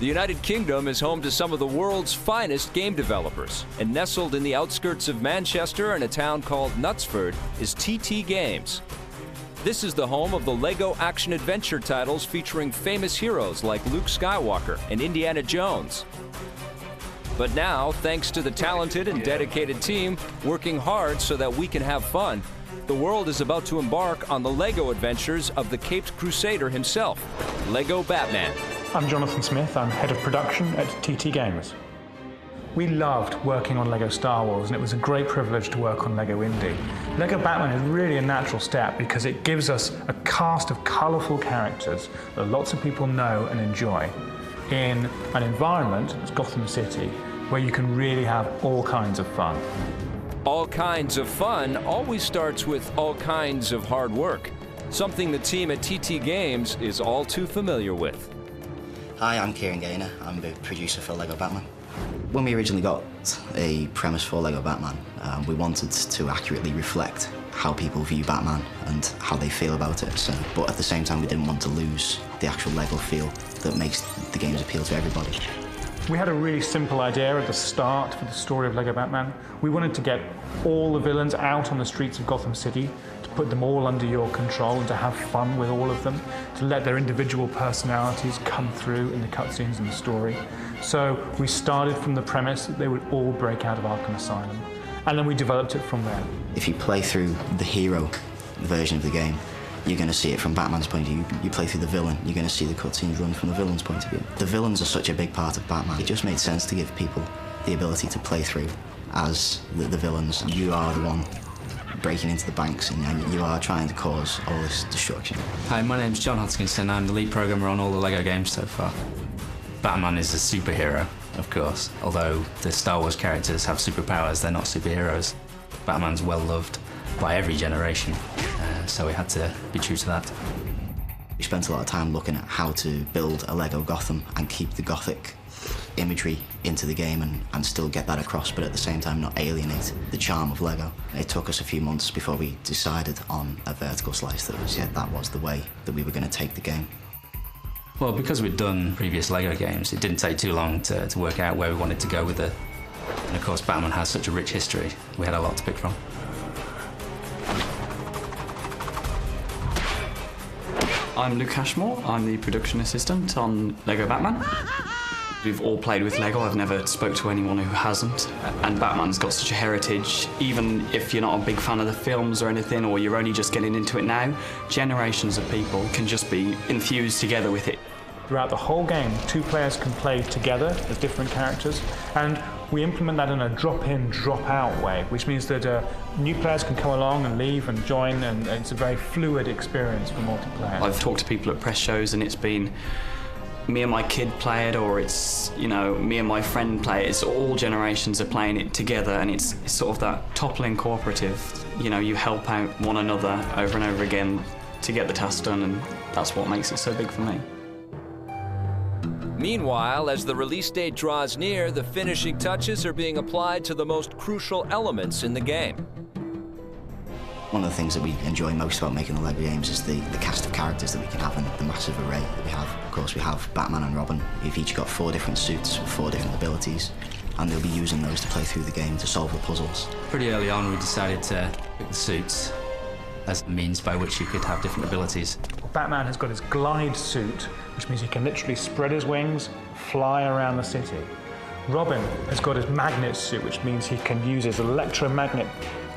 The United Kingdom is home to some of the world's finest game developers, and nestled in the outskirts of Manchester in a town called Knutsford is TT Games. This is the home of the LEGO action-adventure titles featuring famous heroes like Luke Skywalker and Indiana Jones. But now, thanks to the talented and dedicated team working hard so that we can have fun, the world is about to embark on the LEGO adventures of the Caped Crusader himself, LEGO Batman. I'm Jonathan Smith, I'm head of production at TT Games. We loved working on LEGO Star Wars, and it was a great privilege to work on LEGO Indy. LEGO Batman is really a natural step because it gives us a cast of colourful characters that lots of people know and enjoy in an environment, it's Gotham City, where you can really have all kinds of fun. All kinds of fun always starts with all kinds of hard work, something the team at TT Games is all too familiar with. Hi, I'm Kieran Gaynor. I'm the producer for LEGO Batman. When we originally got a premise for LEGO Batman, we wanted to accurately reflect how people view Batman and how they feel about it. But at the same time, we didn't want to lose the actual LEGO feel that makes the games appeal to everybody. We had a really simple idea at the start for the story of LEGO Batman. We wanted to get all the villains out on the streets of Gotham City, to put them all under your control and to have fun with all of them, to let their individual personalities come through in the cutscenes and the story. So we started from the premise that they would all break out of Arkham Asylum, and then we developed it from there. If you play through the hero version of the game, you're going to see it from Batman's point of view. You play through the villain, you're going to see the cutscenes run from the villain's point of view. The villains are such a big part of Batman. It just made sense to give people the ability to play through as the villains. You are the one breaking into the banks and you are trying to cause all this destruction. Hi, my name's John Hodgkinson. I'm the lead programmer on all the LEGO games so far. Batman is a superhero, of course. Although the Star Wars characters have superpowers, they're not superheroes. Batman's well loved by every generation, so we had to be true to that. We spent a lot of time looking at how to build a LEGO Gotham and keep the Gothic imagery into the game and still get that across, but at the same time not alienate the charm of LEGO. It took us a few months before we decided on a vertical slice that was the way that we were going to take the game. Well, because we'd done previous LEGO games, it didn't take too long to work out where we wanted to go with it. And of course, Batman has such a rich history, we had a lot to pick from. I'm Luke Ashmore. I'm the production assistant on LEGO Batman. We've all played with LEGO. I've never spoke to anyone who hasn't. And Batman's got such a heritage. Even if you're not a big fan of the films or anything, or you're only just getting into it now, generations of people can just be infused together with it. Throughout the whole game, two players can play together as different characters, and we implement that in a drop-in, drop-out way, which means that new players can come along and leave and join, and it's a very fluid experience for multiplayer. I've talked to people at press shows, and it's been me and my kid play it, or it's, you know, me and my friend play it. It's all generations are playing it together, and it's sort of that toppling cooperative. You know, you help out one another over and over again to get the task done, and that's what makes it so big for me. Meanwhile, as the release date draws near, the finishing touches are being applied to the most crucial elements in the game. One of the things that we enjoy most about making the LEGO games is the cast of characters that we can have and the massive array that we have. Of course, we have Batman and Robin, who've each got 4 different suits with 4 different abilities, and they'll be using those to play through the game to solve the puzzles. Pretty early on, we decided to pick the suits as a means by which you could have different abilities. Batman has got his glide suit, which means he can literally spread his wings, fly around the city. Robin has got his magnet suit, which means he can use his electromagnet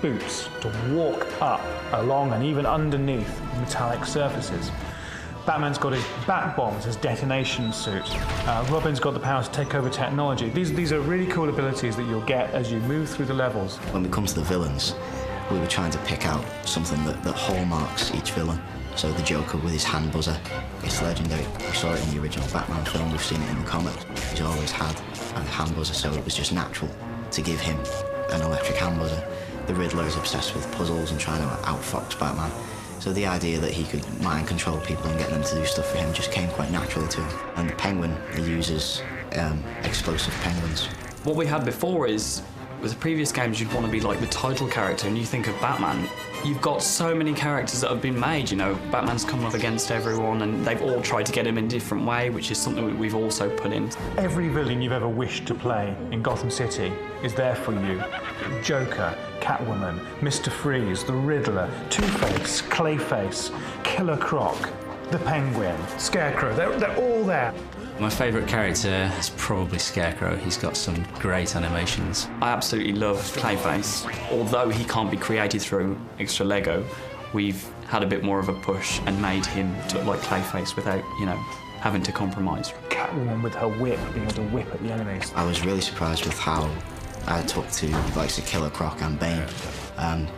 boots to walk up, along, and even underneath metallic surfaces. Batman's got his bat bombs, his detonation suit. Robin's got the power to take over technology. These are really cool abilities that you'll get as you move through the levels. When we come to the villains, we were trying to pick out something that hallmarks each villain. So the Joker with his hand buzzer, it's legendary. We saw it in the original Batman film, we've seen it in the comics. He's always had a hand buzzer, so it was just natural to give him an electric hand buzzer. The Riddler is obsessed with puzzles and trying to outfox Batman. So the idea that he could mind control people and get them to do stuff for him just came quite naturally to him. And the Penguin, he uses explosive penguins. What we had before is With the previous games, you'd want to be like the title character, and you think of Batman. You've got so many characters that have been made, you know. Batman's come up against everyone, and they've all tried to get him in a different way, which is something that we've also put in. Every villain you've ever wished to play in Gotham City is there for you. Joker, Catwoman, Mr. Freeze, the Riddler, Two-Face, Clayface, Killer Croc, the Penguin, Scarecrow, they're all there. My favourite character is probably Scarecrow. He's got some great animations. I absolutely love Clayface. Although he can't be created through extra Lego, we've had a bit more of a push and made him to look like Clayface without, you know, having to compromise. Catwoman with her whip, being able to whip at the enemies. I was really surprised with how I took to like Killer Croc and Bane.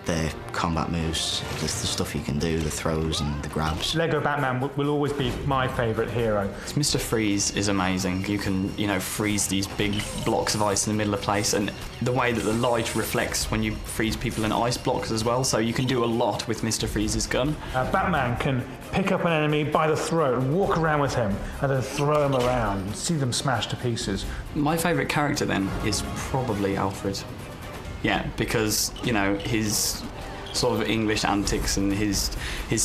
Their combat moves, the stuff you can do, the throws and the grabs. Lego Batman will always be my favourite hero. Mr. Freeze is amazing. You can, you know, freeze these big blocks of ice in the middle of the place, and the way that the light reflects when you freeze people in ice blocks as well, so you can do a lot with Mr. Freeze's gun. Batman can pick up an enemy by the throat and walk around with him and then throw him around and see them smashed to pieces. My favourite character then is probably Alfred. Yeah, because, you know, his sort of English antics and his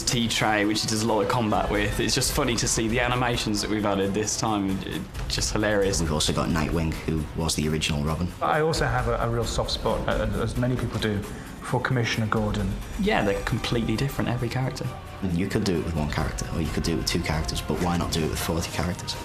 tea tray, which he does a lot of combat with, it's just funny to see the animations that we've added this time. It's just hilarious. We've also got Nightwing, who was the original Robin. I also have a real soft spot, as many people do, for Commissioner Gordon. Yeah, they're completely different, every character. You could do it with one character, or you could do it with 2 characters, but why not do it with 40 characters?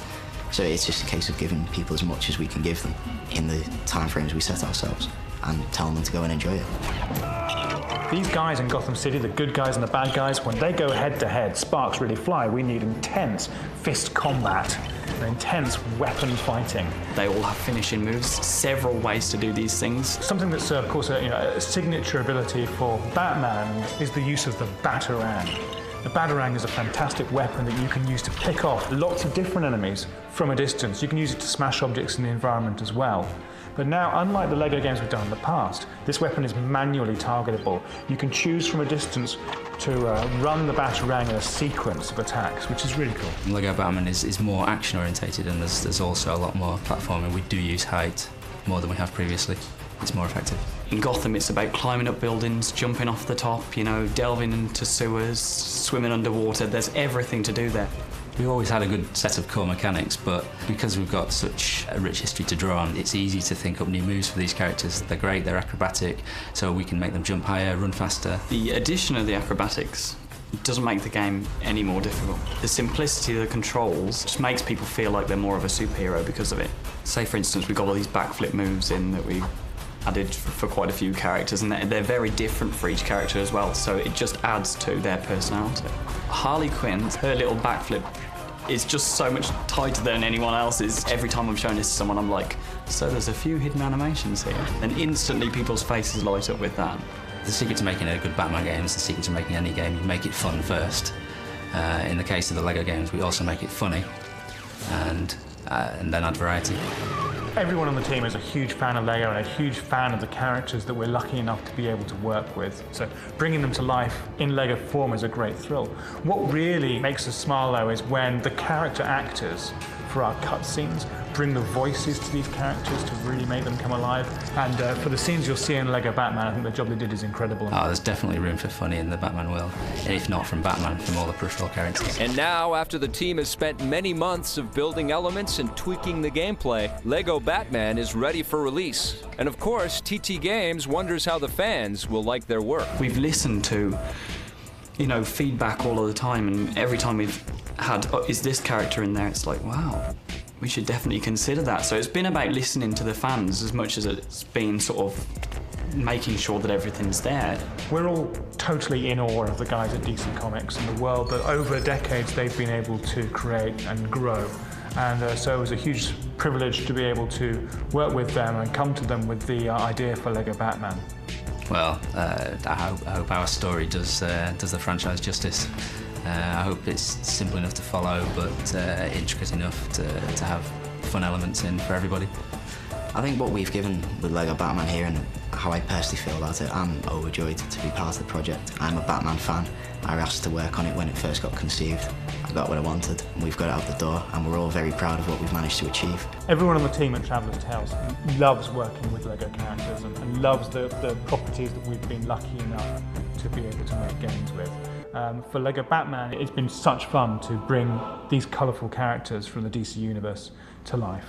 So it's just a case of giving people as much as we can give them in the time frames we set ourselves, and telling them to go and enjoy it. These guys in Gotham City, the good guys and the bad guys, when they go head-to-head, sparks really fly. We need intense fist combat, intense weapon fighting. They all have finishing moves, several ways to do these things. Something that's, of course, a signature ability for Batman is the use of the Batarang. The Batarang is a fantastic weapon that you can use to pick off lots of different enemies from a distance. You can use it to smash objects in the environment as well. But now, unlike the Lego games we've done in the past, this weapon is manually targetable. You can choose from a distance to run the Batarang in a sequence of attacks, which is really cool. Lego Batman is more action-orientated, and there's also a lot more platforming. We do use height more than we have previously. It's more effective. In Gotham, it's about climbing up buildings, jumping off the top, you know, delving into sewers, swimming underwater. There's everything to do there. We've always had a good set of core mechanics, but because we've got such a rich history to draw on, it's easy to think up new moves for these characters. They're great, they're acrobatic, so we can make them jump higher, run faster. The addition of the acrobatics doesn't make the game any more difficult. The simplicity of the controls just makes people feel like they're more of a superhero because of it. Say, for instance, we've got all these backflip moves in that we added for quite a few characters, and they're very different for each character as well, so it just adds to their personality. Harley Quinn, her little backflip is just so much tighter than anyone else's. Every time I'm showing this to someone, I'm like, so there's a few hidden animations here. And instantly people's faces light up with that. The secret to making a good Batman game is the secret to making any game. You make it fun first. In the case of the Lego games, we also make it funny and then add variety. Everyone on the team is a huge fan of Lego and a huge fan of the characters that we're lucky enough to be able to work with. So bringing them to life in Lego form is a great thrill. What really makes us smile, though, is when the character actors for our cutscenes bring the voices to these characters to really make them come alive. And for the scenes you'll see in Lego Batman, I think the job they did is incredible. Oh, there's definitely room for funny in the Batman world, and if not from Batman, from all the peripheral characters. And now, after the team has spent many months of building elements and tweaking the gameplay, Lego Batman is ready for release. And of course, TT Games wonders how the fans will like their work. We've listened to, you know, feedback all of the time, and every time we've had, oh, is this character in there? It's like, wow, we should definitely consider that. So it's been about listening to the fans as much as it's been sort of making sure that everything's there. We're all totally in awe of the guys at DC Comics and the world that over decades they've been able to create and grow. And so it was a huge privilege to be able to work with them and come to them with the idea for Lego Batman. Well, I hope our story does the franchise justice. I hope it's simple enough to follow, but intricate enough to have fun elements in for everybody. I think what we've given with Lego Batman here, and how I personally feel about it, I'm overjoyed to be part of the project. I'm a Batman fan. I was asked to work on it when it first got conceived. I got what I wanted, and we've got it out the door, and we're all very proud of what we've managed to achieve. Everyone on the team at Traveller's Tales loves working with LEGO characters and loves the properties that we've been lucky enough to be able to make games with. For LEGO Batman, it's been such fun to bring these colourful characters from the DC Universe to life.